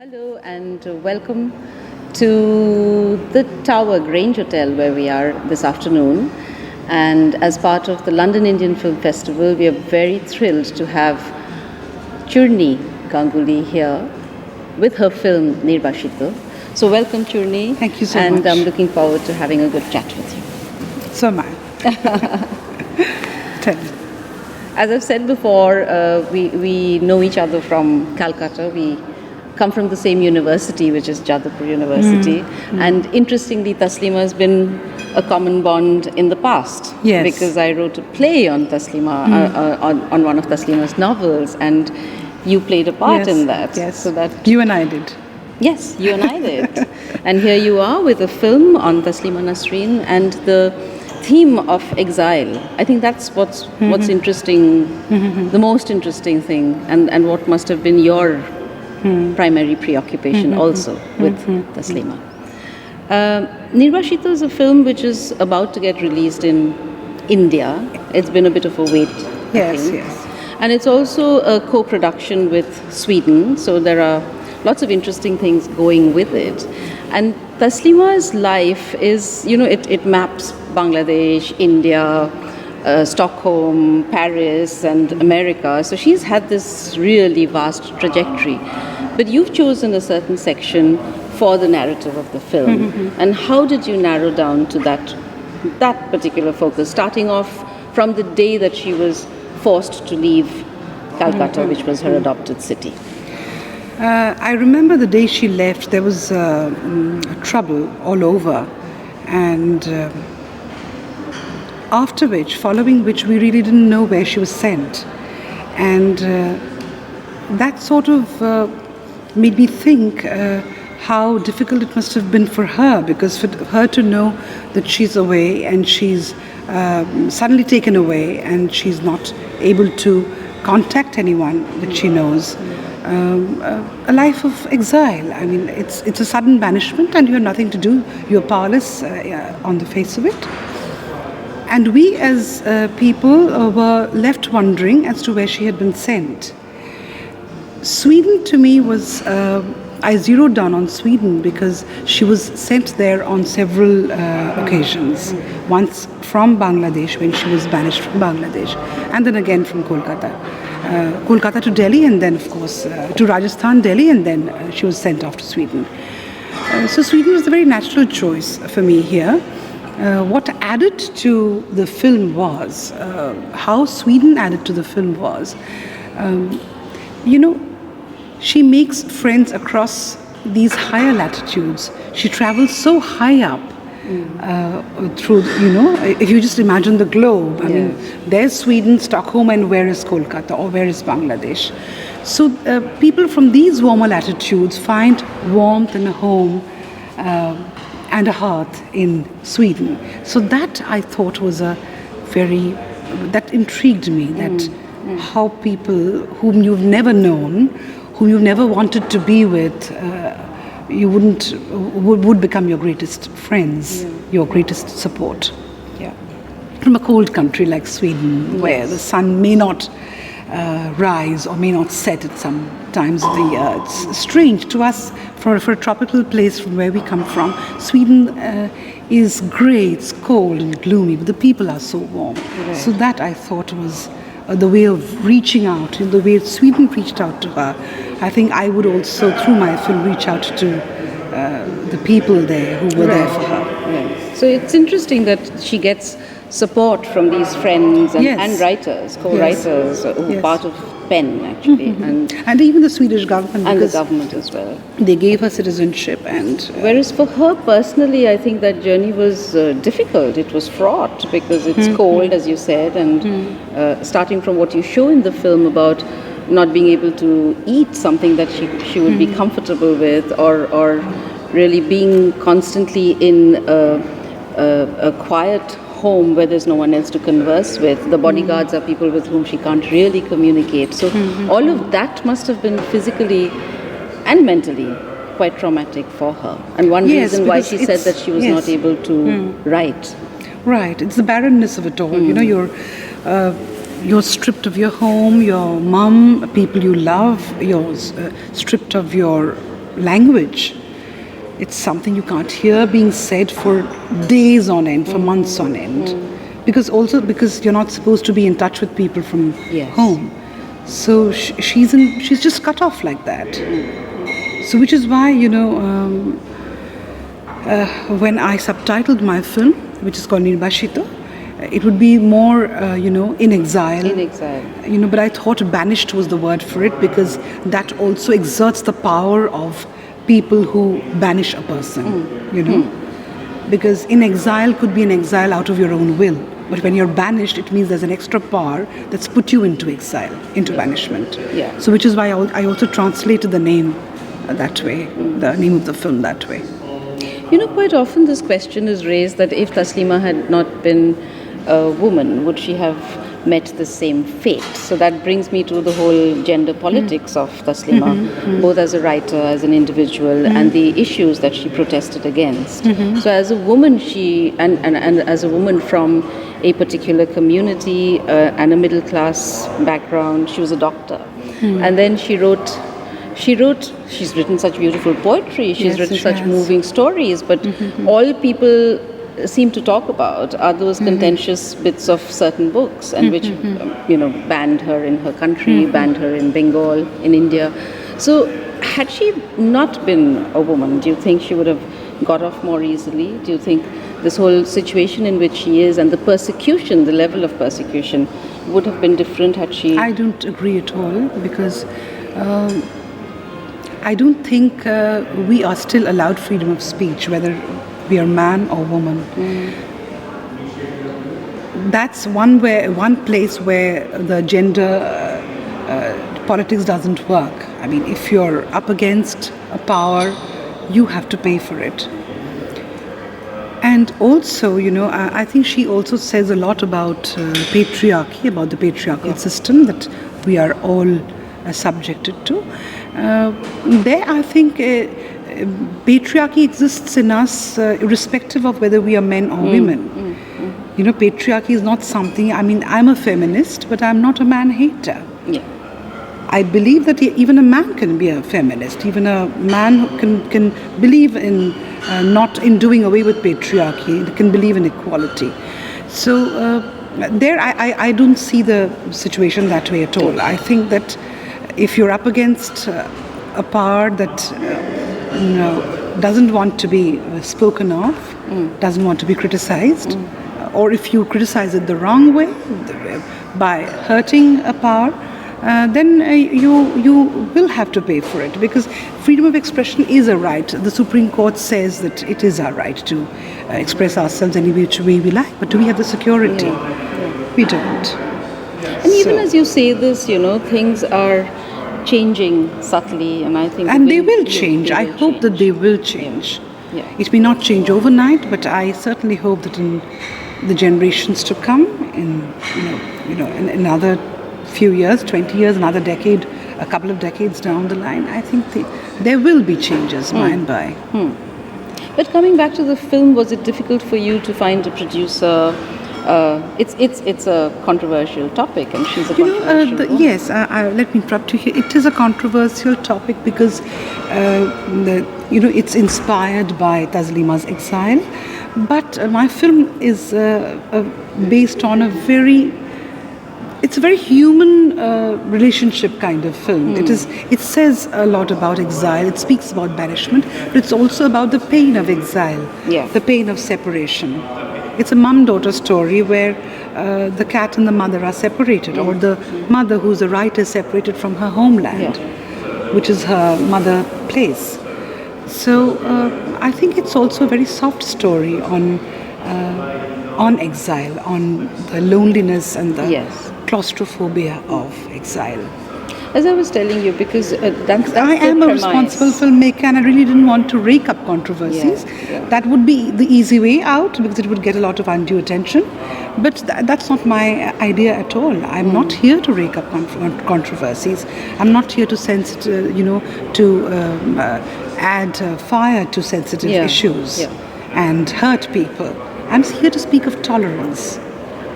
Hello and welcome to the Tower Grange Hotel where we are this afternoon. And as part of the London Indian Film Festival, we are very thrilled to have Churni Ganguly here with her film Nirbashito. So welcome, Churni. Thank you so much. And I'm much. looking forward to having a good chat with you. So am I. Tell me. As I've said before, we know each other from Calcutta. We come from the same university, which is Jadavpur University. And interestingly, Taslima has been a common bond in the past. Yes. Because I wrote a play on Taslima, on one of Taslima's novels, and you played a part in that. Yes. So that You and I did. Yes, you and I did. And here you are with a film on Taslima Nasrin and the theme of exile. I think that's what's interesting, the most interesting thing, and what must have been your primary preoccupation also with Taslima. Nirbashito is a film which is about to get released in India. It's been a bit of a wait. I think. Yes. And it's also a co-production with Sweden, so there are lots of interesting things going with it. And Taslima's life is, it maps Bangladesh, India, Stockholm, Paris, and America. So she's had this really vast trajectory. But you've chosen a certain section for the narrative of the film. And how did you narrow down to that particular focus, starting off from the day that she was forced to leave Calcutta, which was her adopted city? I remember the day she left, there was trouble all over. And following which, we really didn't know where she was sent. And that sort of made me think how difficult it must have been for her, because for her to know that she's away and she's suddenly taken away and she's not able to contact anyone that she knows. A life of exile. I mean, it's a sudden banishment and you have nothing to do. You're powerless on the face of it. And we as people were left wondering as to where she had been sent. Sweden to me was, I zeroed down on Sweden because she was sent there on several occasions. Once from Bangladesh, when she was banished from Bangladesh, and then again from Kolkata. Kolkata to Delhi, and then of course to Rajasthan, Delhi, and then she was sent off to Sweden. So Sweden was a very natural choice for me here. What added to the film was, how Sweden added to the film was, she makes friends across these higher latitudes. She travels so high up through, if you just imagine the globe. I mean, there's Sweden, Stockholm, and where is Kolkata or where is Bangladesh? So people from these warmer latitudes find warmth and a home and a hearth in Sweden. So that I thought was that intrigued me, that how people whom you've never known, whom you've never wanted to be with, would become your greatest friends, your greatest support. Yeah. From a cold country like Sweden, where the sun may not rise or may not set at some times of the year. It's strange to us for a tropical place from where we come from. Sweden is grey, it's cold and gloomy, but the people are so warm. Right. So that I thought was the way of reaching out, the way Sweden reached out to her. I think I would also, through my film, reach out to the people there who were there for her. Right. So it's interesting that she gets support from these friends and writers, co-writers, who are part of PEN actually. And even the Swedish government. And the government as well. They gave her citizenship. Whereas for her personally, I think that journey was difficult. It was fraught because it's cold, as you said, and starting from what you show in the film about not being able to eat something that she would be comfortable with, or really being constantly in a quiet home where there's no one else to converse with. The bodyguards are people with whom she can't really communicate. So all of that must have been physically and mentally quite traumatic for her. And one reason why she said that she was not able to write. Right. It's the barrenness of it all. You're stripped of your home, your mum, people you love. You're stripped of your language. It's something you can't hear being said for days on end, for months on end. Because you're not supposed to be in touch with people from home. So she's just cut off like that. So which is why, when I subtitled my film, which is called Nirbashito, it would be more, in exile. In exile. But I thought banished was the word for it, because that also exerts the power of people who banish a person, Because in exile could be an exile out of your own will. But when you're banished, it means there's an extra power that's put you into exile, into banishment. Yeah. So which is why I also translated the name that way, the name of the film that way. Quite often this question is raised that if Taslima had not been a woman, would she have met the same fate? So that brings me to the whole gender politics of Taslima, both as a writer, as an individual, and the issues that she protested against. So as a woman, and as a woman from a particular community and a middle class background, she was a doctor. And then she's written such beautiful poetry, she's written such moving stories, but all people seem to talk about are those contentious bits of certain books, and which banned her in her country, banned her in Bengal, in India. So had she not been a woman, do you think she would have got off more easily? Do you think this whole situation in which she is, and the persecution, the level of persecution, would have been different had she... I don't agree at all, because I don't think we are still allowed freedom of speech, whether we are man or woman. That's one place where the gender politics doesn't work. I mean, if you're up against a power, you have to pay for it. And also, I think she also says a lot about patriarchy, about the patriarchal system that we are all subjected to. There, I think patriarchy exists in us irrespective of whether we are men or women. Patriarchy is not something, I'm a feminist, but I'm not a man-hater. Yeah. I believe that even a man can be a feminist. Even a man can believe in not in doing away with patriarchy, can believe in equality. So there, I don't see the situation that way at all. I think that if you're up against a power that doesn't want to be spoken of, doesn't want to be criticized, or if you criticize it the wrong way, by hurting a power, then you will have to pay for it, because freedom of expression is a right. The Supreme Court says that it is our right to express ourselves any which way we like, but do we have the security? We don't. And even as you say this, things are changing subtly, and I think... And they will change. I hope that they will change. Yeah. It may not change overnight, but I certainly hope that in the generations to come, in another few years, 20 years, another decade, a couple of decades down the line, I think there will be changes by and by. But coming back to the film, was it difficult for you to find a producer? It's a controversial topic, and she's a controversial woman. Yes, let me interrupt you here. It is a controversial topic because it's inspired by Taslima's Exile, but my film is based on a very human relationship kind of film. It says a lot about exile. It speaks about banishment, but it's also about the pain of exile, the pain of separation. It's a mum-daughter story where the cat and the mother are separated, or the mother, who's a writer, is separated from her homeland, which is her mother place. So I think it's also a very soft story on exile, on the loneliness and the claustrophobia of exile. As I was telling you, because that's I am a responsible filmmaker, and I really didn't want to rake up controversies. That would be the easy way out, because it would get a lot of undue attention. But that's not my idea at all. I'm not here to rake up controversies. I'm not here to add fire to sensitive issues and hurt people. I'm here to speak of tolerance.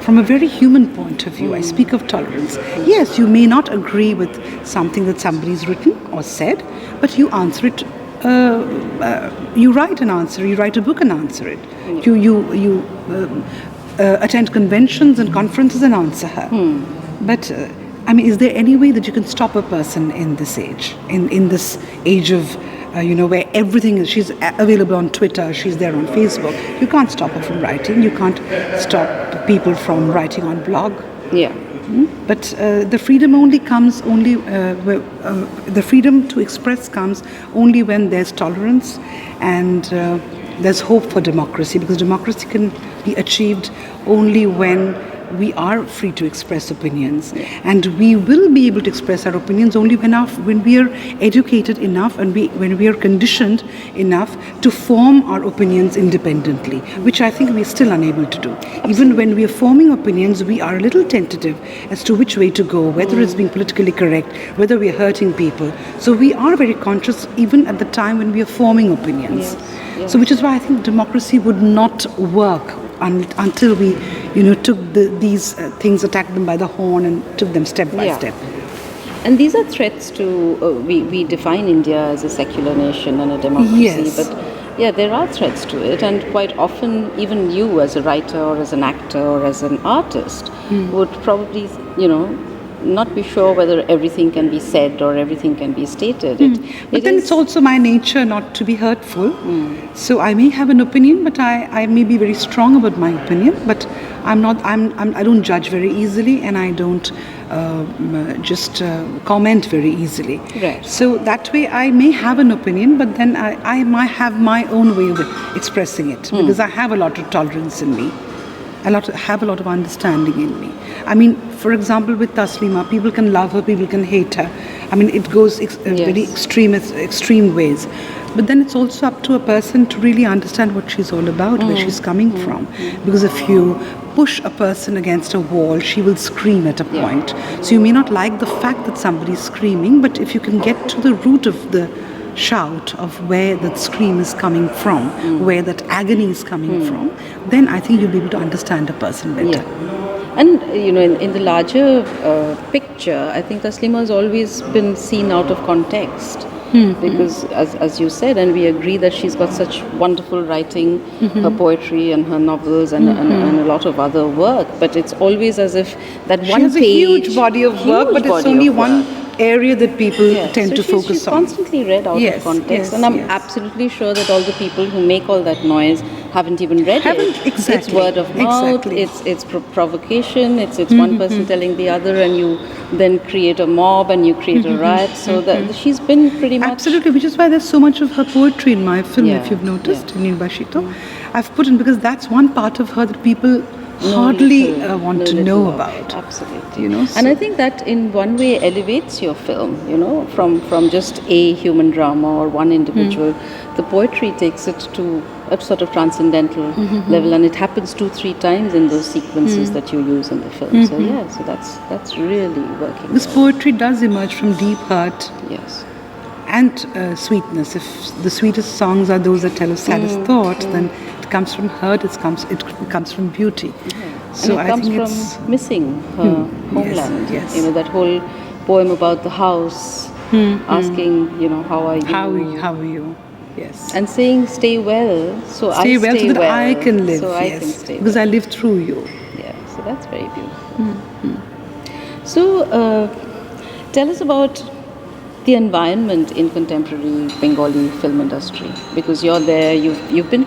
From a very human point of view, I speak of tolerance. Yes, you may not agree with something that somebody's written or said, but you answer it you write an answer, you write a book and answer it. You attend conventions and conferences and answer her. But I mean, is there any way that you can stop a person in this age, in this age of, where everything is, she's available on Twitter, she's there on Facebook. You can't stop her from writing. You can't stop people from writing on blog. Yeah. But the freedom only comes the freedom to express comes only when there's tolerance and there's hope for democracy, because democracy can be achieved only when we are free to express opinions, and we will be able to express our opinions only when we are educated enough and when we are conditioned enough to form our opinions independently, which I think we are still unable to do. Absolutely. Even when we are forming opinions, we are a little tentative as to which way to go, whether it's being politically correct, whether we are hurting people. So we are very conscious even at the time when we are forming opinions. Yes. So which is why I think democracy would not work until we, took these things, attacked them by the horn, and took them step by step. And these are threats to. We define India as a secular nation and a democracy, yes. But there are threats to it, and quite often, even you as a writer or as an actor or as an artist would probably, not be sure whether everything can be said or everything can be stated. But then it's also my nature not to be hurtful. So I may have an opinion, but I may be very strong about my opinion. But I don't judge very easily, and I don't just comment very easily. Right. So that way I may have an opinion, but then I might have my own way of expressing it, because I have a lot of tolerance in me. Have a lot of understanding in me. I mean, for example, with Taslima, people can love her, people can hate her. I mean, it goes very extreme ways. But then it's also up to a person to really understand what she's all about, where she's coming from. Because if you push a person against a wall, she will scream at a point. So you may not like the fact that somebody's screaming, but if you can get to the root of the shout of where that scream is coming from, where that agony is coming from, then I think you'll be able to understand a person better. And in the larger picture, I think Taslima has always been seen out of context, because as you said, and we agree that she's got such wonderful writing, her poetry and her novels and a lot of other work, but it's always as if that one page, she has a huge body of work, but it's only one area that people tend to focus she's on. Constantly read out of context, and I'm absolutely sure that all the people who make all that noise haven't even read it. Exactly. It's word of mouth, it's provocation, it's one person telling the other, and you then create a mob and you create a riot. So that she's been pretty much... Absolutely, which is why there's so much of her poetry in my film, if you've noticed, in Nirbashito. I've put in, because that's one part of her that people hardly want to know about. Absolutely. So. And I think that in one way elevates your film, from just a human drama or one individual. The poetry takes it to a sort of transcendental level, and it happens 2-3 times in those sequences that you use in the film. So that's really working. This poetry does emerge from deep hurt. Yes. And sweetness. If the sweetest songs are those that tell a saddest thought, then it comes from hurt. It comes from beauty. So and it comes from missing her homeland. Yes. That whole poem about the house, asking, how are you? How are you? Yes. And saying, stay well, so stay I well, stay so that well. I can live. So I can stay because well. I live through you. Yeah. So that's very beautiful. So tell us about the environment in contemporary Bengali film industry, because you're there. You've been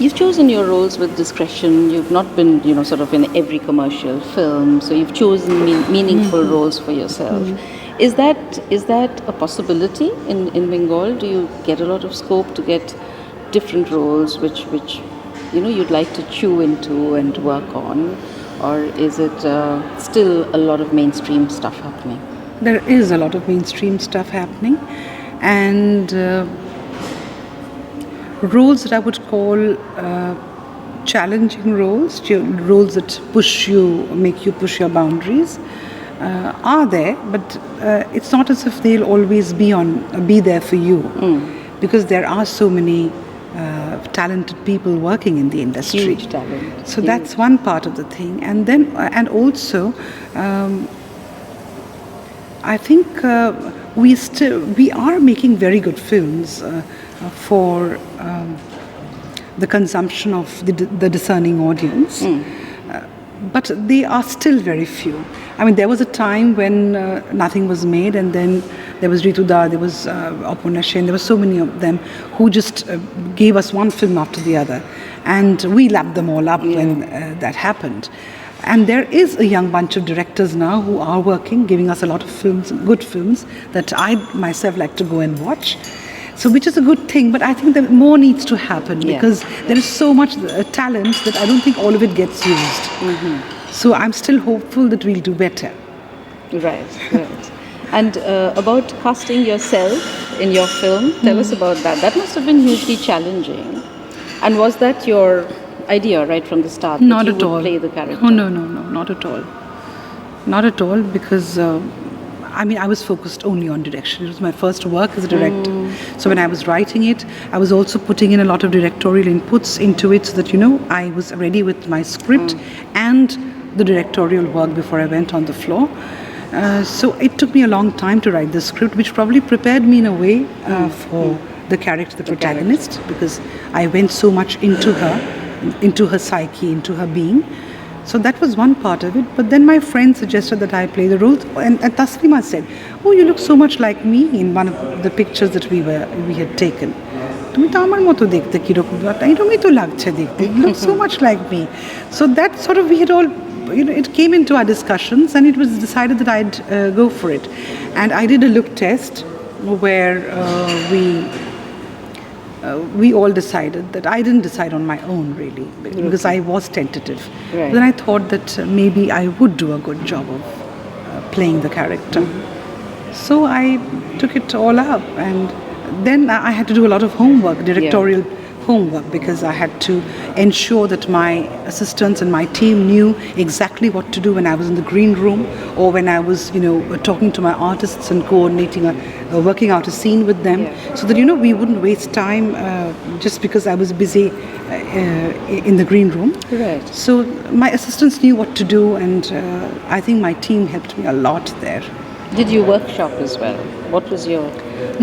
You've chosen your roles with discretion. You've not been, sort of in every commercial film. So you've chosen meaningful roles for yourself. Is that a possibility in Bengal? Do you get a lot of scope to get different roles, which you'd like to chew into and work on, or is it still a lot of mainstream stuff happening? There is a lot of mainstream stuff happening, and roles that I would call challenging roles that make you push your boundaries, are there, but it's not as if they'll always be there for you, because there are so many talented people working in the industry. Huge talent. So that's one part of the thing, and then and also I think we are making very good films for the consumption of the discerning audience. But they are still very few. I mean, there was a time when nothing was made, and then there was Rituda, there was Apunashen, there were so many of them who just gave us one film after the other. And we lapped them all up when that happened. And there is a young bunch of directors now who are working, giving us a lot of films, good films, that I myself like to go and watch. So, which is a good thing, but I think that more needs to happen because there is so much talent that I don't think all of it gets used. So I'm still hopeful that we'll do better. Right. And about casting yourself in your film, tell us about that. That must have been hugely challenging. And was that your idea right from the start? Not that you at would all. Play the character? Oh, no, not at all. Not at all, because I was focused only on direction. It was my first work as a director. So when I was writing it, I was also putting in a lot of directorial inputs into it so that, I was ready with my script and the directorial work before I went on the floor. So it took me a long time to write the script, which probably prepared me in a way for the character, the protagonist, because I went so much into her psyche, into her being. So that was one part of it. But then my friend suggested that I play the role, and Taslima said, "Oh, you look so much like me in one of the pictures that we had taken. তুমি তো আমার মতো দেখতে কিরকম এরকমই তো লাগছে দেখতে, you look so much like me." So that sort of, we had all, it came into our discussions, and it was decided that I'd go for it. And I did a look test where we all decided that I didn't decide on my own really, because I was tentative. Right. Then I thought that maybe I would do a good job of playing the character. So I took it all up, and then I had to do a lot of homework, directorial homework, because I had to ensure that my assistants and my team knew exactly what to do when I was in the green room, or when I was, talking to my artists and coordinating, working out a scene with them, so that, we wouldn't waste time just because I was busy in the green room. Right. So my assistants knew what to do, and I think my team helped me a lot there. Did you workshop as well? What was your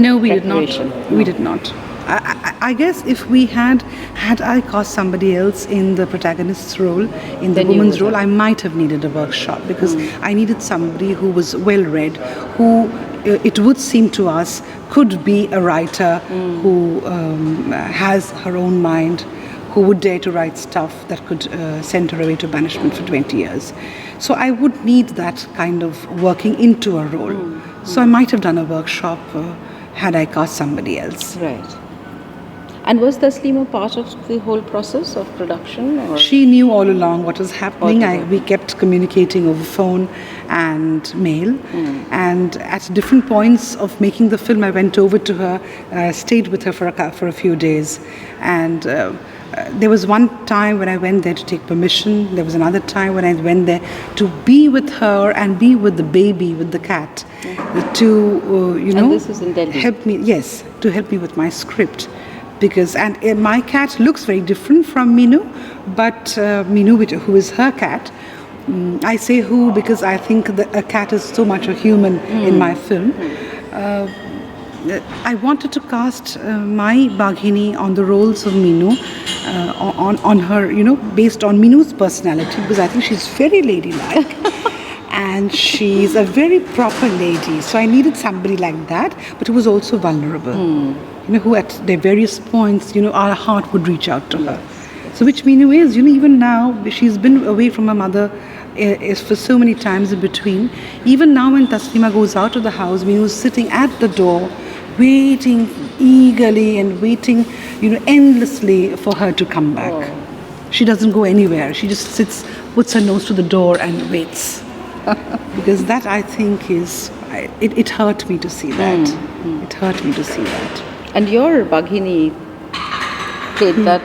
No, we did not. preparation? We did not. I guess if we had I cast somebody else in the protagonist's role, in the Then you woman's would role, I might have needed a workshop, because I needed somebody who was well read, who it would seem to us could be a writer who has her own mind, who would dare to write stuff that could send her away to banishment for 20 years. So I would need that kind of working into a role. So I might have done a workshop had I cast somebody else. Right. And was Taslima part of the whole process of production? Or? She knew all along what was happening. All along. We kept communicating over phone and mail. And at different points of making the film, I went over to her, stayed with her for a few days. And there was one time when I went there to take permission. There was another time when I went there to be with her and be with the baby, with the cat. To, And this is in Delhi? help me with my script. Because my cat looks very different from Minu, but Minu, who is her cat, I say who because I think that a cat is so much a human in my film. I wanted to cast my Baghini on the roles of Minu, on her, based on Minu's personality, because I think she's very ladylike. And she's a very proper lady. So I needed somebody like that, but who was also vulnerable. Who at their various points, our heart would reach out to her. So which Minu is, even now, she's been away from her mother for so many times in between. Even now when Taslima goes out of the house, Minu is sitting at the door, waiting eagerly and waiting, endlessly for her to come back. She doesn't go anywhere. She just sits, puts her nose to the door and waits. Because that, I think, it hurt me to see that. It hurt me to see that. And your Baghini played that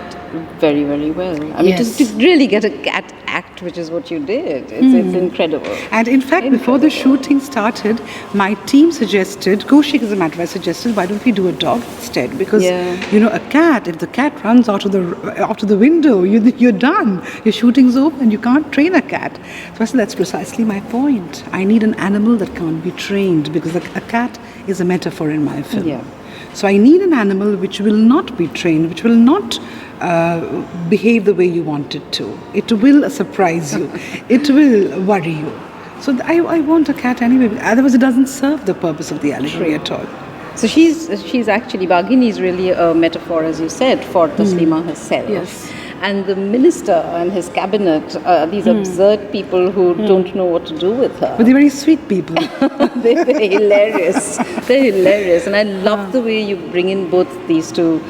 very, very well. I mean, Yes. to really get a cat act, which is what you did, it's incredible. And in fact, before the shooting started, my team suggested, Kaushik as a matter of fact suggested, why don't we do a dog instead? Because, a cat, if the cat runs out of the window, you're done. Your shooting's over and you can't train a cat. So I said, that's precisely my point. I need an animal that can't be trained, because a cat is a metaphor in my film. Yeah. So I need an animal which will not be trained, which will not behave the way you want it to. It will surprise you. It will worry you. So I want a cat anyway. Otherwise, it doesn't serve the purpose of the allegory at all. So she's actually, Bagini is really a metaphor, as you said, for Taslima herself. Yes. And the minister and his cabinet, these absurd people who don't know what to do with her. But they're very sweet people. They're hilarious. They're hilarious. And I love the way you bring in both these two.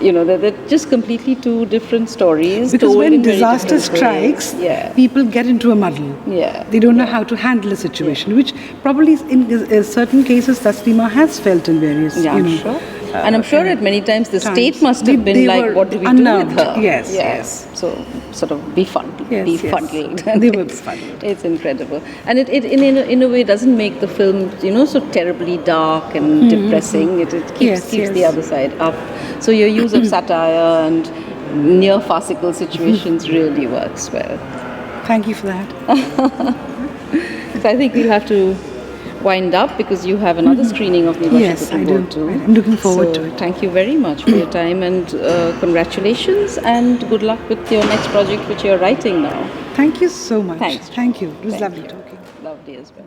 You know, they're just completely two different stories. Because told when in very disaster different ways. strikes, people get into a muddle. Yeah. They don't know how to handle a situation, which probably in certain cases Taslima has felt in various, I'm sure. And I'm sure at many times the state must have been they like, were what do we unnerved. do with her? Yes. So sort of befuddled. Yes, befuddled. yes. They were befuddled. It's incredible. And it in a way doesn't make the film, so terribly dark and depressing. It keeps the other side up. So your use of satire and near farcical situations really works well. Thank you for that. So I think we'll have to wind up because you have another screening of Nirbashito Yes, to I go do. to. I'm looking forward to it. Thank you very much for your time and congratulations and good luck with your next project which you're writing now. Thank you so much. Thanks. Thank you. It was Thank lovely you. talking. Lovely as well.